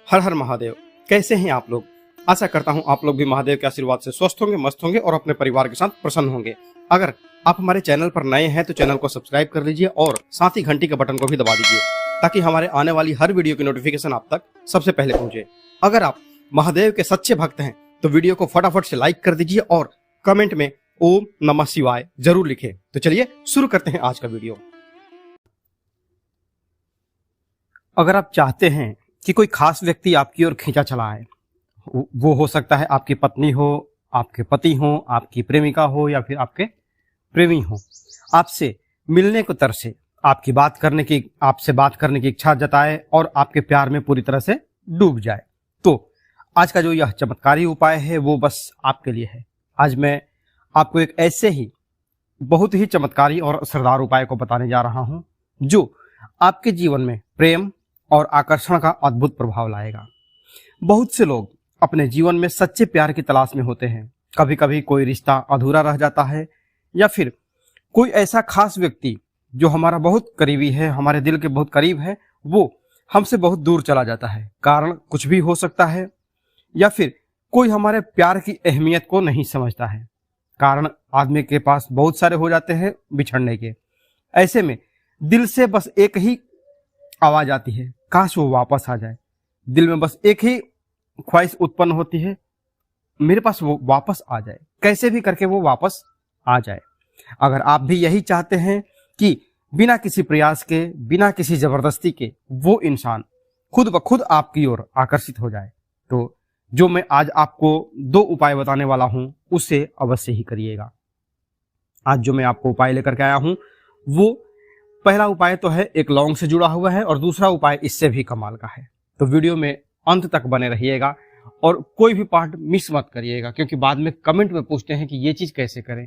हर हर महादेव। कैसे हैं आप लोग? आशा करता हूं आप लोग भी महादेव के आशीर्वाद से स्वस्थ होंगे, मस्त होंगे और अपने परिवार के साथ प्रसन्न होंगे। अगर आप हमारे चैनल पर नए हैं तो चैनल को सब्सक्राइब कर लीजिए और साथ ही घंटी के बटन को भी दबा दीजिए ताकि हमारे आने वाली हर वीडियो की नोटिफिकेशन आप तक सबसे पहले पहुंचे। अगर आप महादेव के सच्चे भक्त हैं तो वीडियो को फटाफट से लाइक कर दीजिए और कमेंट में ओम नमः शिवाय जरूर लिखें। तो चलिए शुरू करते हैं आज का वीडियो। अगर आप चाहते हैं कि कोई खास व्यक्ति आपकी ओर खींचा चला आए, वो हो सकता है आपकी पत्नी हो, आपके पति हो, आपकी प्रेमिका हो या फिर आपके प्रेमी हो, आपसे मिलने को तरसे, आपसे बात करने की इच्छा जताए और आपके प्यार में पूरी तरह से डूब जाए, तो आज का जो यह चमत्कारी उपाय है वो बस आपके लिए है। आज मैं आपको एक ऐसे ही बहुत ही चमत्कारी और असरदार उपाय को बताने जा रहा हूं जो आपके जीवन में प्रेम और आकर्षण का अद्भुत प्रभाव लाएगा। बहुत से लोग अपने जीवन में सच्चे प्यार की तलाश में होते हैं। कभी कभी कोई रिश्ता अधूरा रह जाता है या फिर कोई ऐसा खास व्यक्ति जो हमारा बहुत करीबी है, हमारे दिल के बहुत करीब है, वो हमसे बहुत दूर चला जाता है। कारण कुछ भी हो सकता है या फिर कोई हमारे प्यार की अहमियत को नहीं समझता है। कारण आदमी के पास बहुत सारे हो जाते हैं बिछड़ने के। ऐसे में दिल से बस एक ही आवाज आती है, काश वो वापस आ जाए। दिल में बस एक ही ख्वाहिश उत्पन्न होती है, मेरे पास वो वापस आ जाए, कैसे भी करके वो वापस आ जाए। अगर आप भी यही चाहते हैं कि बिना किसी प्रयास के, बिना किसी जबरदस्ती के वो इंसान खुद ब खुद आपकी ओर आकर्षित हो जाए, तो जो मैं आज आपको 2 उपाय बताने वाला हूं उसे अवश्य ही करिएगा। आज जो मैं आपको उपाय लेकर के आया हूं वो पहला उपाय तो है एक लौंग से जुड़ा हुआ है और दूसरा उपाय इससे भी कमाल का है। तो वीडियो में अंत तक बने रहिएगा और कोई भी पार्ट मिस मत करिएगा, क्योंकि बाद में कमेंट में पूछते हैं कि ये चीज कैसे करें।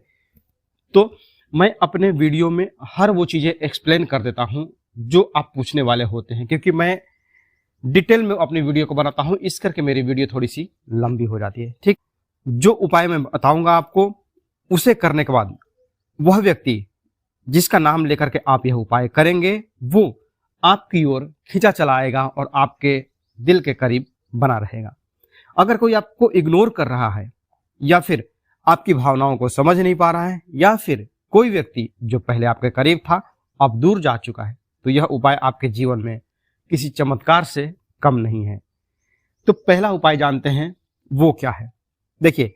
तो मैं अपने वीडियो में हर वो चीजें एक्सप्लेन कर देता हूं जो आप पूछने वाले होते हैं, क्योंकि मैं डिटेल में अपनी वीडियो को बनाता हूं, इस करके मेरी वीडियो थोड़ी सी लंबी हो जाती है। ठीक, जो उपाय मैं बताऊंगा आपको उसे करने के बाद वह व्यक्ति जिसका नाम लेकर के आप यह उपाय करेंगे वो आपकी ओर खींचा चला आएगा और आपके दिल के करीब बना रहेगा। अगर कोई आपको इग्नोर कर रहा है या फिर आपकी भावनाओं को समझ नहीं पा रहा है या फिर कोई व्यक्ति जो पहले आपके करीब था अब दूर जा चुका है, तो यह उपाय आपके जीवन में किसी चमत्कार से कम नहीं है। तो पहला उपाय जानते हैं वो क्या है। देखिए,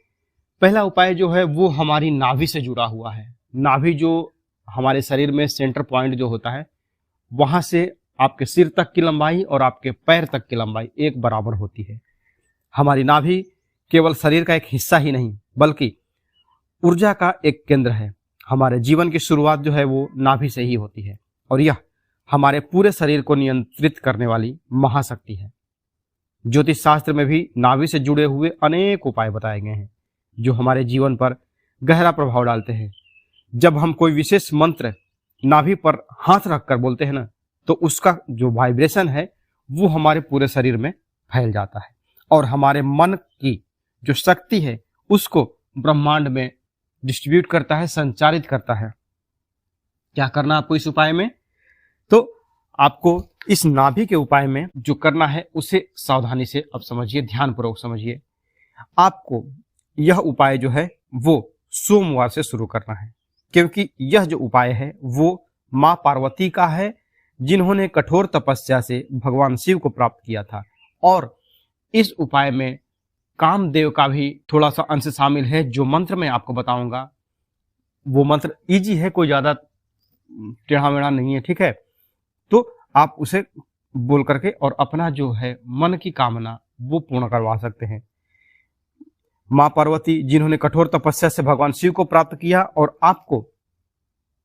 पहला उपाय जो है वो हमारी नाभि से जुड़ा हुआ है। नाभि जो हमारे शरीर में सेंटर पॉइंट जो होता है, वहां से आपके सिर तक की लंबाई और आपके पैर तक की लंबाई एक बराबर होती है। हमारी नाभि केवल शरीर का एक हिस्सा ही नहीं बल्कि ऊर्जा का एक केंद्र है। हमारे जीवन की शुरुआत जो है वो नाभि से ही होती है और यह हमारे पूरे शरीर को नियंत्रित करने वाली महाशक्ति है। ज्योतिष शास्त्र में भी नाभि से जुड़े हुए अनेक उपाय बताए गए हैं जो हमारे जीवन पर गहरा प्रभाव डालते हैं। जब हम कोई विशेष मंत्र नाभि पर हाथ रखकर बोलते हैं ना, तो उसका जो वाइब्रेशन है वो हमारे पूरे शरीर में फैल जाता है और हमारे मन की जो शक्ति है उसको ब्रह्मांड में डिस्ट्रीब्यूट करता है, संचारित करता है। क्या करना आपको इस उपाय में? तो आपको इस नाभि के उपाय में जो करना है उसे सावधानी से अब समझिए, ध्यानपूर्वक समझिए। आपको यह उपाय जो है वो सोमवार से शुरू करना है, क्योंकि यह जो उपाय है वो मां पार्वती का है, जिन्होंने कठोर तपस्या से भगवान शिव को प्राप्त किया था। और इस उपाय में कामदेव का भी थोड़ा सा अंश शामिल है। जो मंत्र मैं आपको बताऊंगा वो मंत्र इजी है, कोई ज्यादा टेढ़ा मेढ़ा नहीं है, ठीक है। तो आप उसे बोल करके और अपना जो है मन की कामना वो पूर्ण करवा सकते हैं। मां पार्वती जिन्होंने कठोर तपस्या से भगवान शिव को प्राप्त किया, और आपको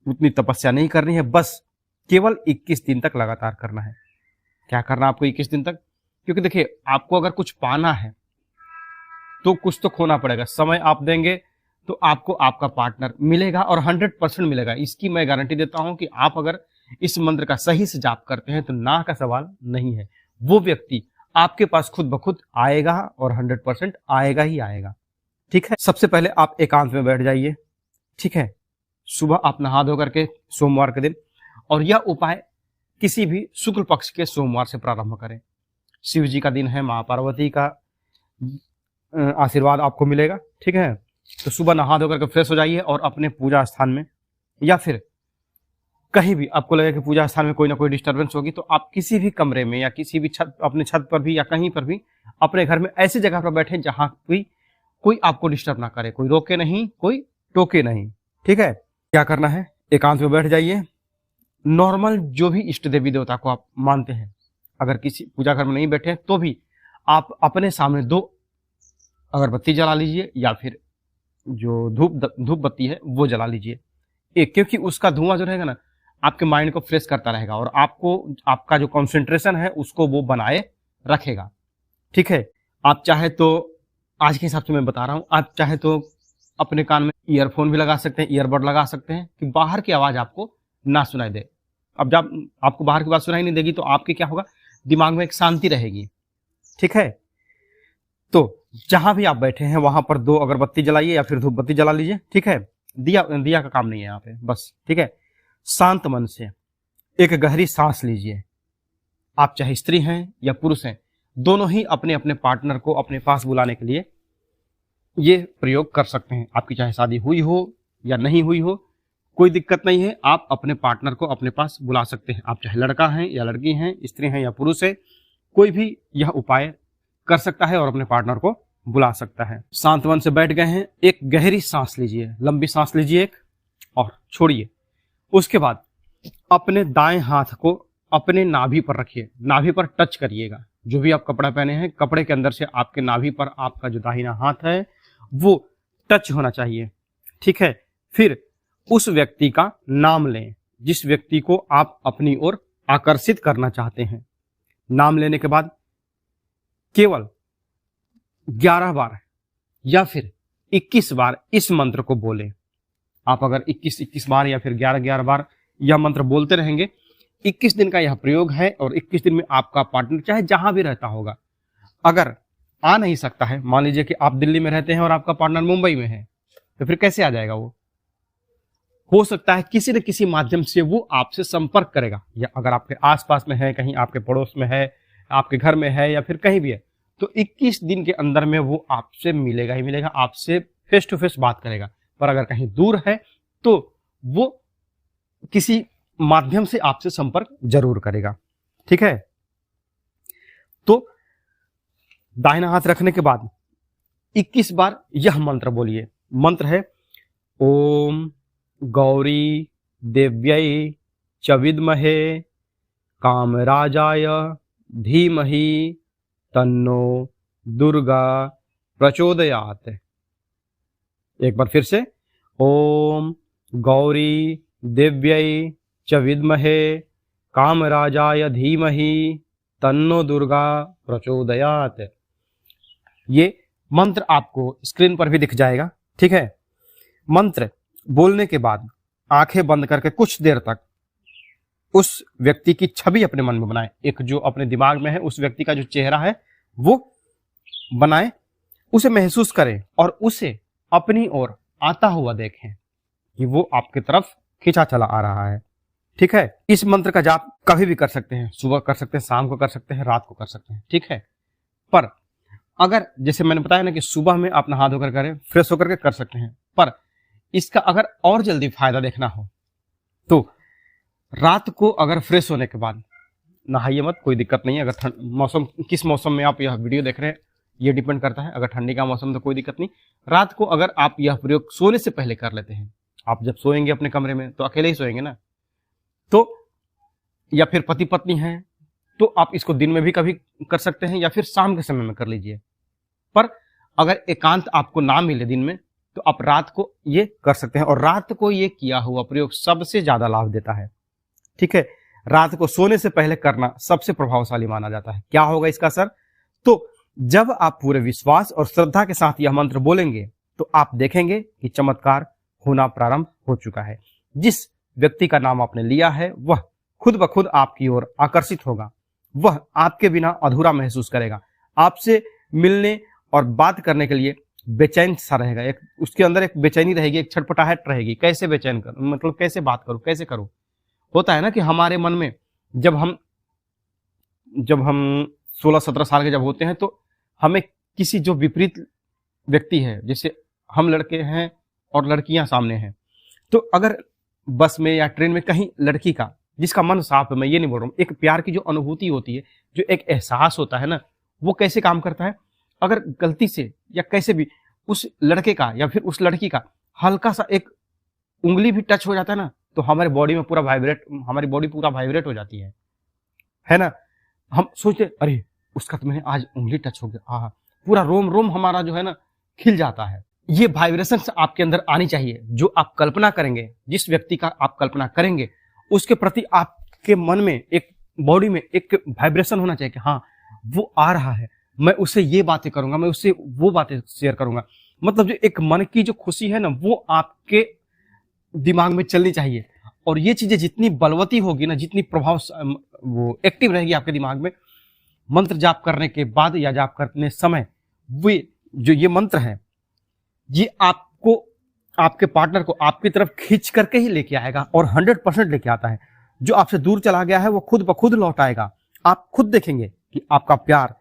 उतनी तपस्या नहीं करनी है, बस केवल 21 दिन तक लगातार करना है। क्या करना आपको 21 दिन तक? क्योंकि देखिए, आपको अगर कुछ पाना है तो कुछ तो खोना पड़ेगा। समय आप देंगे तो आपको आपका पार्टनर मिलेगा और 100% मिलेगा। इसकी मैं गारंटी देता हूं कि आप अगर इस मंत्र का सही से जाप करते हैं तो ना का सवाल नहीं है, वो व्यक्ति आपके पास खुद ब खुद आएगा और 100% आएगा ही आएगा। ठीक है, सबसे पहले आप एकांत में बैठ जाइए। ठीक है, सुबह आप नहा धो करके सोमवार के दिन, और यह उपाय किसी भी शुक्ल पक्ष के सोमवार से प्रारंभ करें। शिव जी का दिन है, माँ पार्वती का आशीर्वाद आपको मिलेगा। ठीक है, तो सुबह नहा धो करके फ्रेश हो जाइए और अपने पूजा स्थान में या फिर कहीं भी आपको लगे कि पूजा स्थान में कोई ना कोई डिस्टर्बेंस होगी, तो आप किसी भी कमरे में या किसी भी छत, अपने छत पर भी या कहीं पर भी अपने घर में ऐसी जगह पर बैठे जहां कोई आपको डिस्टर्ब ना करे, कोई रोके नहीं, कोई टोके नहीं। ठीक है, क्या करना है, एकांत में बैठ जाइए। नॉर्मल जो भी इष्ट देवी देवता को आप मानते हैं, अगर किसी पूजा घर में नहीं बैठे तो भी आप अपने सामने 2 अगरबत्ती जला लीजिए या फिर जो धूप बत्ती है वो जला लीजिए एक, क्योंकि उसका धुआं जो रहेगा ना आपके माइंड को फ्रेश करता रहेगा और आपको आपका जो कंसंट्रेशन है उसको वो बनाए रखेगा। ठीक है, आप चाहे तो आज के हिसाब से मैं बता रहा हूं, आप चाहे तो अपने कान में ईयरफोन भी लगा सकते हैं, ईयरबड लगा सकते हैं कि बाहर की आवाज आपको ना सुनाई दे। अब जब आपको बाहर की बात सुनाई नहीं देगी तो आपके क्या होगा, दिमाग में एक शांति रहेगी। ठीक है, तो जहां भी आप बैठे हैं वहां पर 2 अगरबत्ती जलाइए या फिर धूप बत्ती जला लीजिए। ठीक है, दिया का काम नहीं है यहाँ पे, बस। ठीक है, शांत मन से एक गहरी सांस लीजिए। आप चाहे स्त्री हैं या पुरुष हैं, दोनों ही अपने अपने पार्टनर को अपने पास बुलाने के लिए ये प्रयोग कर सकते हैं। आपकी चाहे शादी हुई हो या नहीं हुई हो, कोई दिक्कत नहीं है, आप अपने पार्टनर को अपने पास बुला सकते हैं। आप चाहे लड़का हैं या लड़की हैं, स्त्री हैं या पुरुष है, कोई भी यह उपाय कर सकता है और अपने पार्टनर को बुला सकता है। शांत मन से बैठ गए हैं, एक गहरी सांस लीजिए, लंबी सांस लीजिए एक और छोड़िए। उसके बाद अपने दाएं हाथ को अपने नाभि पर रखिए, नाभि पर टच करिएगा। जो भी आप कपड़ा पहने हैं, कपड़े के अंदर से आपके नाभि पर आपका जो दाहिना हाथ है वो टच होना चाहिए। ठीक है, फिर उस व्यक्ति का नाम लें जिस व्यक्ति को आप अपनी ओर आकर्षित करना चाहते हैं। नाम लेने के बाद केवल 11 बार या फिर 21 बार इस मंत्र को बोलें। आप अगर 21 बार या फिर 11 बार यह मंत्र बोलते रहेंगे, 21 दिन का यह प्रयोग है और 21 दिन में आपका पार्टनर चाहे जहां भी रहता होगा, अगर आ नहीं सकता है, मान लीजिए कि आप दिल्ली में रहते हैं और आपका पार्टनर मुंबई में है, तो फिर कैसे आ जाएगा वो? हो सकता है किसी न किसी माध्यम से वो आपसे संपर्क करेगा, या अगर आपके आसपास में है, कहीं आपके पड़ोस में है, आपके घर में है या फिर कहीं भी है, तो 21 दिन के अंदर में वो आपसे मिलेगा ही मिलेगा, आपसे फेस टू फेस बात करेगा। पर अगर कहीं दूर है तो वो किसी माध्यम से आपसे संपर्क जरूर करेगा। ठीक है, तो दाहिना हाथ रखने के बाद 21 बार यह मंत्र बोलिए। मंत्र है ओम गौरी देव्यै च विद्महे कामराजाय धीमहि तन्नो दुर्गा प्रचोदयात्। एक बार फिर से, ओम गौरी देव्यै च विद्महे कामराजाय धीमहि तन्नो दुर्गा प्रचोदयात्। ये मंत्र आपको स्क्रीन पर भी दिख जाएगा। ठीक है, मंत्र बोलने के बाद आंखें बंद करके कुछ देर तक उस व्यक्ति की छवि अपने मन में बनाएं। एक जो अपने दिमाग में है उस व्यक्ति का जो चेहरा है वो बनाएं, उसे महसूस करें और उसे अपनी ओर आता हुआ देखें कि वो आपकी तरफ खींचा चला आ रहा है। ठीक है, इस मंत्र का जाप कभी भी कर सकते हैं, सुबह कर सकते हैं, शाम को कर सकते हैं, रात को कर सकते हैं। ठीक है, पर अगर जैसे मैंने बताया ना कि सुबह में आप नहा धोकर करें, फ्रेश होकर के कर सकते हैं, पर इसका अगर और जल्दी फायदा देखना हो तो रात को अगर फ्रेश होने के बाद नहाइए मत, कोई दिक्कत नहीं है। अगर मौसम किस मौसम में आप यह वीडियो देख रहे हैं ये डिपेंड करता है। अगर ठंडी का मौसम तो कोई दिक्कत नहीं। रात को अगर आप यह प्रयोग सोने से पहले कर लेते हैं, आप जब सोएंगे अपने कमरे में तो अकेले ही सोएंगे ना, तो या फिर पति पत्नी हैं तो आप इसको दिन में भी कभी कर सकते हैं या फिर शाम के समय में कर लीजिए। पर अगर एकांत आपको ना मिले दिन में तो आप रात को ये कर सकते हैं, और रात को ये किया हुआ प्रयोग सबसे ज्यादा लाभ देता है। ठीक है, रात को सोने से पहले करना सबसे प्रभावशाली माना जाता है। क्या होगा इसका असर? तो जब आप पूरे विश्वास और श्रद्धा के साथ यह मंत्र बोलेंगे तो आप देखेंगे कि चमत्कार होना प्रारंभ हो चुका है। जिस व्यक्ति का नाम आपने लिया है वह खुद ब खुद आपकी ओर आकर्षित होगा, वह आपके बिना अधूरा महसूस करेगा, आपसे मिलने और बात करने के लिए बेचैन सा रहेगा। एक उसके अंदर एक बेचैनी रहेगी, एक छटपटाहट रहेगी, कैसे बेचैन कर, मतलब कैसे बात करूं, कैसे करूं। होता है ना कि हमारे मन में जब हम 16-17 साल के जब होते हैं तो हमें किसी जो विपरीत व्यक्ति है, जैसे हम लड़के हैं और लड़कियां सामने हैं, तो अगर बस में या ट्रेन में कहीं लड़की का, जिसका मन साफ है, मैं ये नहीं बोल रहा हूँ, एक प्यार की जो अनुभूति होती है, जो एक एहसास होता है ना, वो कैसे काम करता है, अगर गलती से या कैसे भी उस लड़के का या फिर उस लड़की का हल्का सा एक उंगली भी टच हो जाता है ना, तो हमारी बॉडी पूरा वाइब्रेट हो जाती है ना। हम सोचते अरे उसका तो मैंने आज उंगली टच हो गया, हाँ, पूरा रोम रोम हमारा जो है ना खिल जाता है। ये वाइब्रेशंस आपके अंदर आनी चाहिए। जो आप कल्पना करेंगे, जिस व्यक्ति का आप कल्पना करेंगे, उसके प्रति आपके मन में, एक बॉडी में एक वाइब्रेशन होना चाहिए कि हाँ वो आ रहा है, मैं उससे ये बातें करूंगा, मैं उससे वो बातें शेयर करूंगा। मतलब जो एक मन की जो खुशी है ना, वो आपके दिमाग में चलनी चाहिए। और ये चीजें जितनी बलवती होगी ना, जितनी प्रभाव वो एक्टिव रहेगी आपके दिमाग में, मंत्र जाप करने के बाद या जाप करने समय, वे जो ये मंत्र है, ये आपको, आपके पार्टनर को आपकी तरफ खींच करके ही लेके आएगा और 100% लेके आता है। जो आपसे दूर चला गया है वो खुद ब खुद लौट आएगा। आप खुद देखेंगे कि आपका प्यार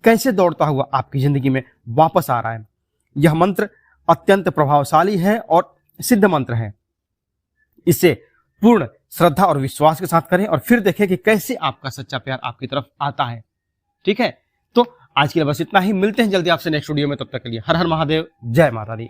कैसे दौड़ता हुआ आपकी जिंदगी में वापस आ रहा है। यह मंत्र अत्यंत प्रभावशाली है और सिद्ध मंत्र है। इसे पूर्ण श्रद्धा और विश्वास के साथ करें और फिर देखें कि कैसे आपका सच्चा प्यार आपकी तरफ आता है। ठीक है, तो आज के लिए बस इतना ही। मिलते हैं जल्दी आपसे नेक्स्ट वीडियो में, तब तक के लिए हर हर महादेव, जय माता दी।